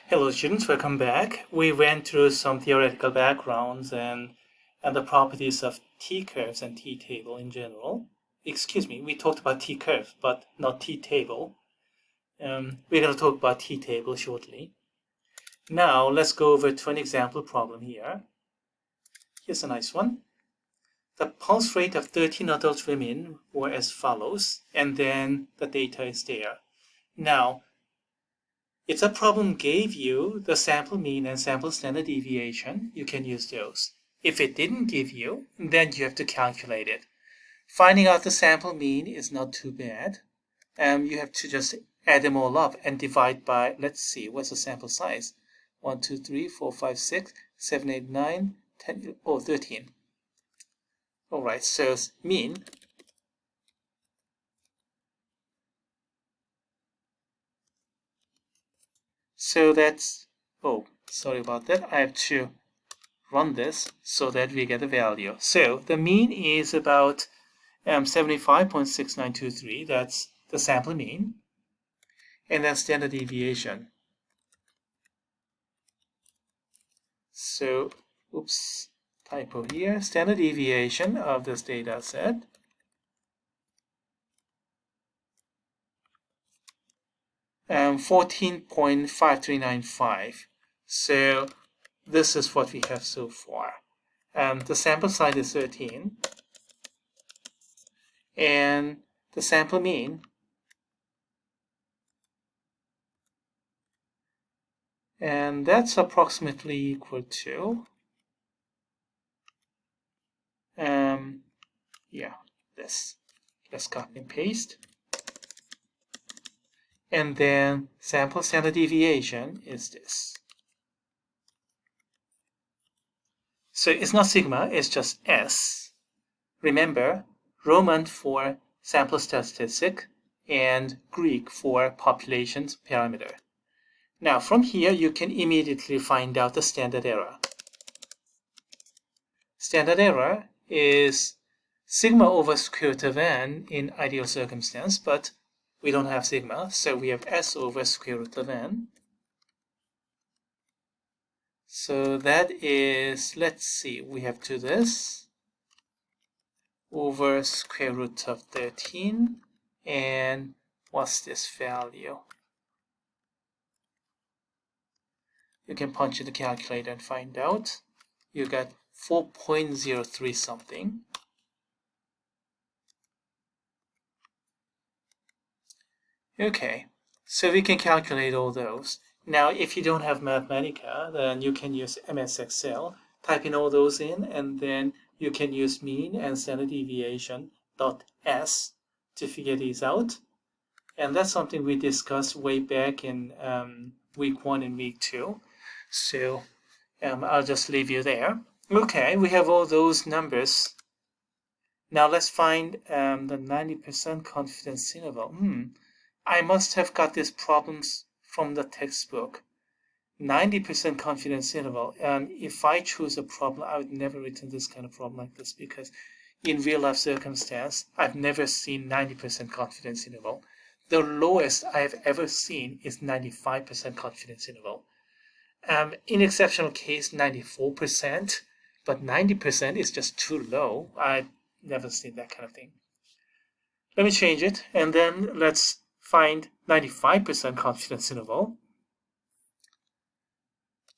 Hello students, welcome back. We went through some theoretical backgrounds and the properties of t-curves and t-table in general. Excuse me, we talked about t-curve, but not t-table. We're going to talk about t-table shortly. Now let's go over to an example problem here. Here's a nice one. The pulse rate of 13 adult women were as follows, and then the data is there. Now, if the problem gave you the sample mean and sample standard deviation, you can use those. If it didn't give you, then you have to calculate it. Finding out the sample mean is not too bad. You have to just add them all up and divide by, let's see, what's the sample size? 1, 2, 3, 4, 5, 6, 7, 8, 9, 10, 13. All right, so mean. So that's, sorry about that. I have to run this so that we get a value. So the mean is about 75.6923. That's the sample mean. And then standard deviation. So, oops, typo here. Standard deviation of this data set um, 14.5395. So this is what we have so far. The sample size is 13. And the sample mean and that's approximately equal to this. Let's copy and paste. And then sample standard deviation is this. So it's not sigma, it's just S. Remember, Roman for sample statistic and Greek for population parameter. Now from here you can immediately find out the standard error. Standard error is sigma over square root of n in ideal circumstance, but we don't have sigma, so we have s over square root of n. So that is, let's see, we have to this over square root of 13, and what's this value? You can punch in the calculator and find out. You got 4.03 something. Okay, so we can calculate all those. Now, if you don't have Mathematica, then you can use MS Excel. Type in all those in, and then you can use mean and standard deviation .s to figure these out. And that's something we discussed way back in week 1 and week 2. So I'll just leave you there. Okay, we have all those numbers. Now let's find the 90% confidence interval. I must have got these problems from the textbook. 90% confidence interval. If I choose a problem, I would never written this kind of problem like this, because in real life circumstance, I've never seen 90% confidence interval. The lowest I've ever seen is 95% confidence interval. In exceptional case, 94%, but 90% is just too low. I've never seen that kind of thing. Let me change it, and then let's find 95% confidence interval.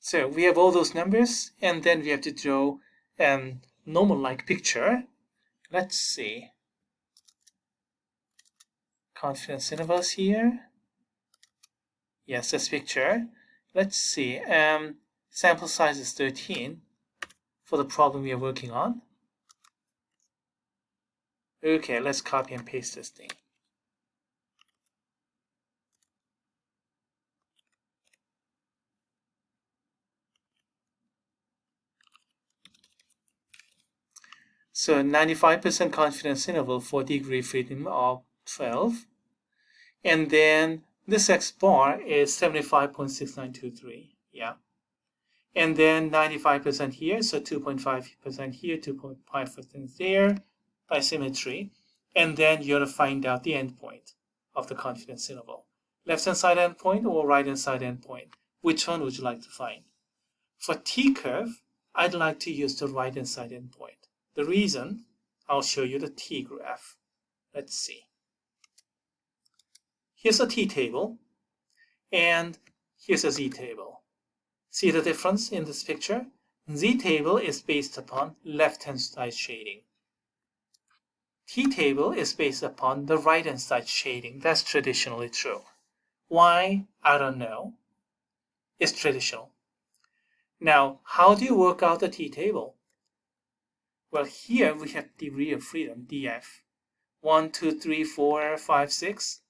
So we have all those numbers, and then we have to draw a normal-like picture. Let's see. Confidence intervals here. Yes, this picture. Let's see. Sample size is 13 for the problem we are working on. Okay, let's copy and paste this thing. So 95% confidence interval for degree freedom of 12. And then this X bar is 75.6923. Yeah. And then 95% here, so 2.5% here, 2.5% there by symmetry. And then you're going to find out the endpoint of the confidence interval. Left-hand side endpoint or right-hand side endpoint. Which one would you like to find? For t-curve, I'd like to use the right-hand side endpoint. The reason, I'll show you the t-graph. Let's see. Here's a t-table, and here's a z-table. See the difference in this picture? Z-table is based upon left-hand side shading. T-table is based upon the right-hand side shading. That's traditionally true. Why? I don't know. It's traditional. Now, how do you work out the t-table? Well, here we have degree of freedom, df. 1, 2, 3, 4, 5, 6.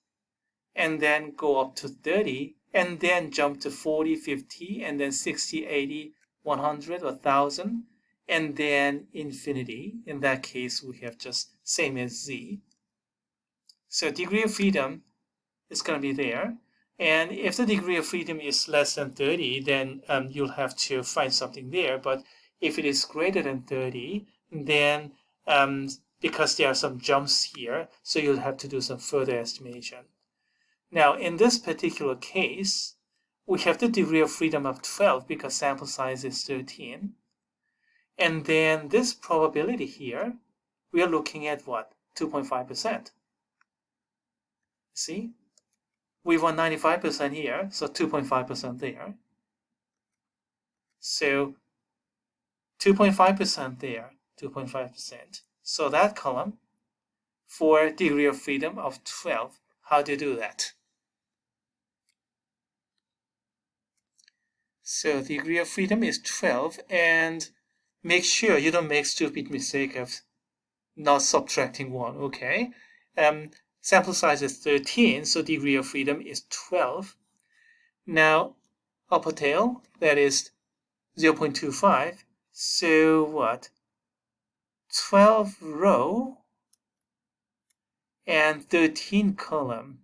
And then go up to 30. And then jump to 40, 50. And then 60, 80, 100, 1,000. And then infinity. In that case, we have just same as z. So degree of freedom is going to be there. And if the degree of freedom is less than 30, then you'll have to find something there. But if it is greater than 30, then because there are some jumps here, so you'll have to do some further estimation. Now, in this particular case, we have the degree of freedom of 12 because sample size is 13. And then this probability here, we are looking at what? 2.5%. See? We want 95% here, so 2.5% there. So 2.5% there, 2.5%. So that column for degree of freedom of 12. How do you do that? So degree of freedom is 12, and make sure you don't make stupid mistake of not subtracting 1, okay? Sample size is 13, so degree of freedom is 12. Now, upper tail, that is 0.25. So what? 12 row and 13 column.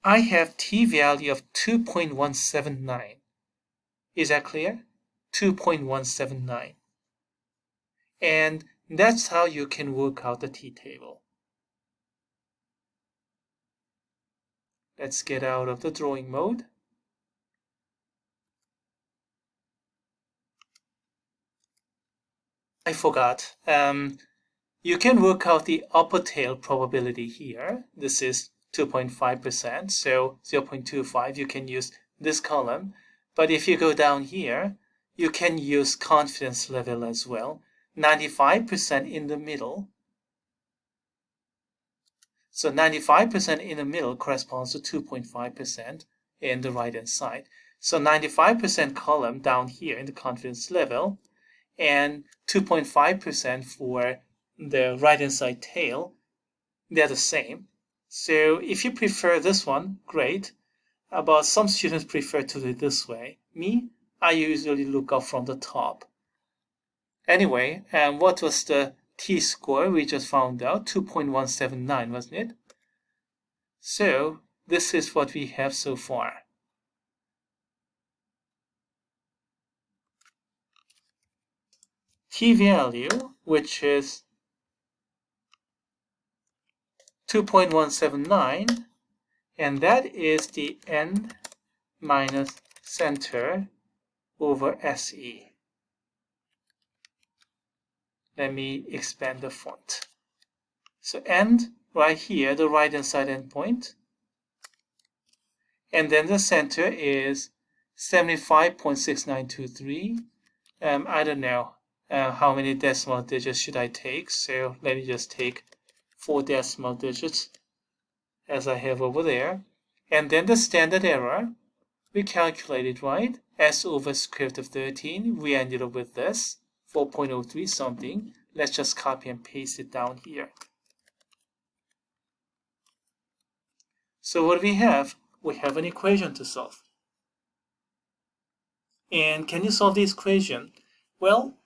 I have t-value of 2.179. Is that clear? 2.179. And that's how you can work out the t-table. Let's get out of the drawing mode. I forgot. You can work out the upper tail probability here. This is 2.5%, so 0.25. You can use this column. But if you go down here, you can use confidence level as well. 95% in the middle. So 95% in the middle corresponds to 2.5% in the right-hand side. So 95% column down here in the confidence level and 2.5% for the right-hand side tail, they're the same. So if you prefer this one, great. But some students prefer to do it this way. Me, I usually look up from the top. Anyway, what was the t-score? We just found out 2.179, wasn't it? So this is what we have so far. T-value, which is 2.179, and that is the end minus center over SE. Let me expand the font. So end right here, the right-hand side endpoint. And then the center is 75.6923. I don't know how many decimal digits should I take. So let me just take 4 decimal digits as I have over there. And then the standard error, we calculated, right? S over square root of 13. We ended up with this. 4.03 something. Let's just copy and paste it down here. So what do we have? We have an equation to solve. And can you solve this equation? Well,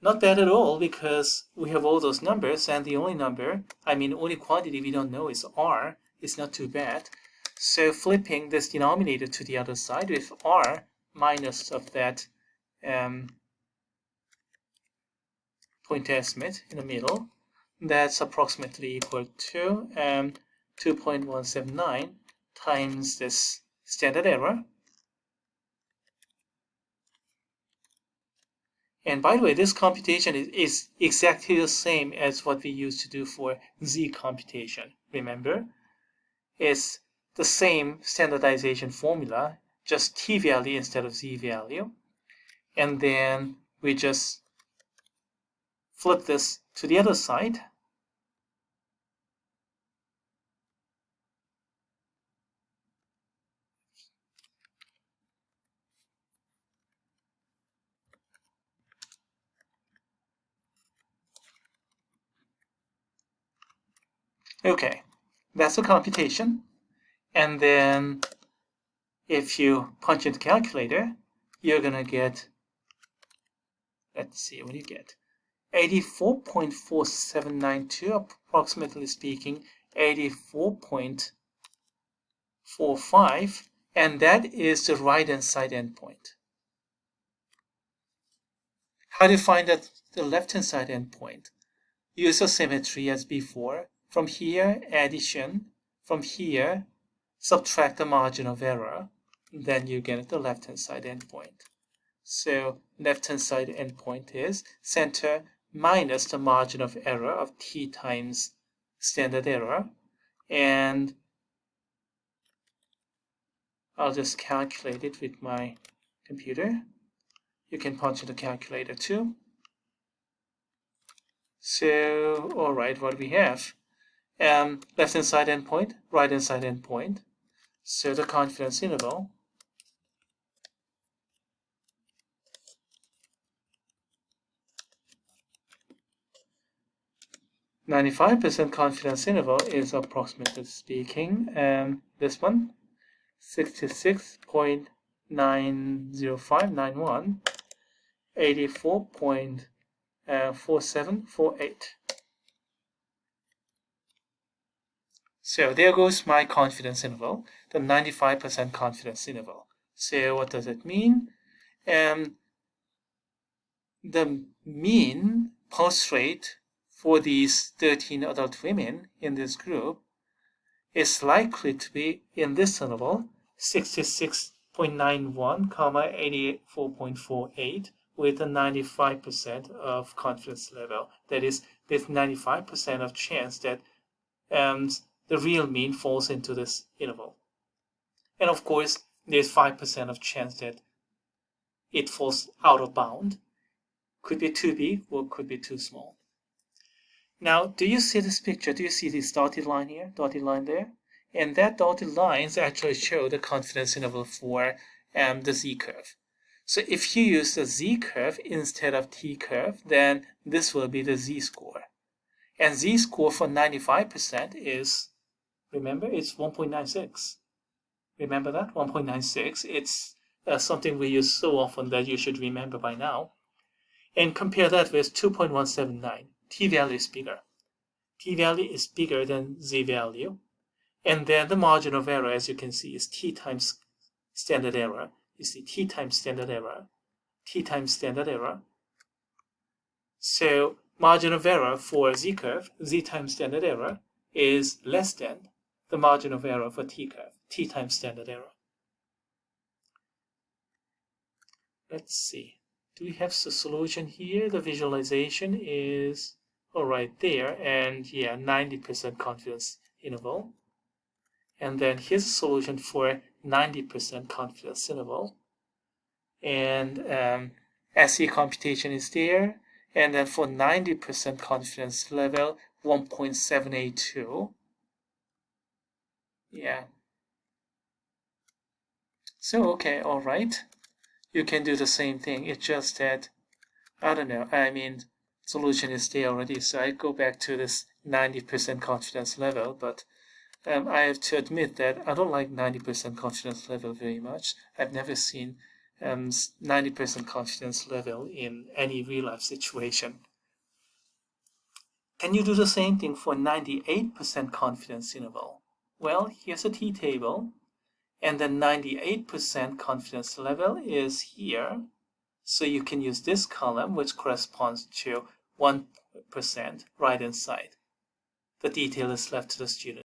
not bad at all, because we have all those numbers, and the only number, only quantity we don't know is r. It's not too bad. So flipping this denominator to the other side with r minus of that point estimate in the middle, that's approximately equal to 2.179 times this standard error. And by the way, this computation is exactly the same as what we used to do for z computation. Remember, it's the same standardization formula, just t value instead of z value. And then we just flip this to the other side. Okay, that's the computation. And then if you punch in the calculator, you're going to get, let's see, what do you get? 84.4792, approximately speaking, 84.45, and that is the right-hand side endpoint. How do you find that the left-hand side endpoint? Use the symmetry as before. From here, addition. From here, subtract the margin of error. Then you get the left-hand side endpoint. So left-hand side endpoint is center minus the margin of error of t times standard error. And I'll just calculate it with my computer. You can punch in the calculator too. So, all right, what do we have? Left-hand side endpoint, right-hand side endpoint. So the confidence interval (95% confidence interval) is approximately speaking this one, 66.90591, 84.4748. So there goes my confidence interval, the 95% confidence interval. So what does it mean? The mean pulse rate for these 13 adult women in this group is likely to be in this interval, 66.91, 84.48, with a 95% of confidence level. That is, there's 95% of chance that the real mean falls into this interval. And of course, there's 5% of chance that it falls out of bound. Could be too big or could be too small. Now, do you see this picture? Do you see this dotted line here, dotted line there? And that dotted lines actually show the confidence interval for the z-curve. So if you use the z-curve instead of t-curve, then this will be the z-score. And z-score for 95% is, remember, it's 1.96. Remember that? 1.96. It's something we use so often that you should remember by now. And compare that with 2.179. T-value is bigger. T-value is bigger than z-value. And then the margin of error, as you can see, is t times standard error. You see, t times standard error, t times standard error. So margin of error for z-curve, z times standard error, is less than the margin of error for t-curve, t times standard error. Let's see. Do we have the solution here? The visualization is right there, and yeah, 90% confidence interval. And then here's a solution for 90% confidence interval. And SE computation is there. And then for 90% confidence level, 1.782. Yeah. So, okay, all right. You can do the same thing. It's just that, I don't know, I mean, solution is there already. So I go back to this 90% confidence level, but I have to admit that I don't like 90% confidence level very much. I've never seen 90% confidence level in any real-life situation. Can you do the same thing for 98% confidence interval? Well, here's a t-table, and the 98% confidence level is here. So you can use this column, which corresponds to 1% right-hand side. The detail is left to the student.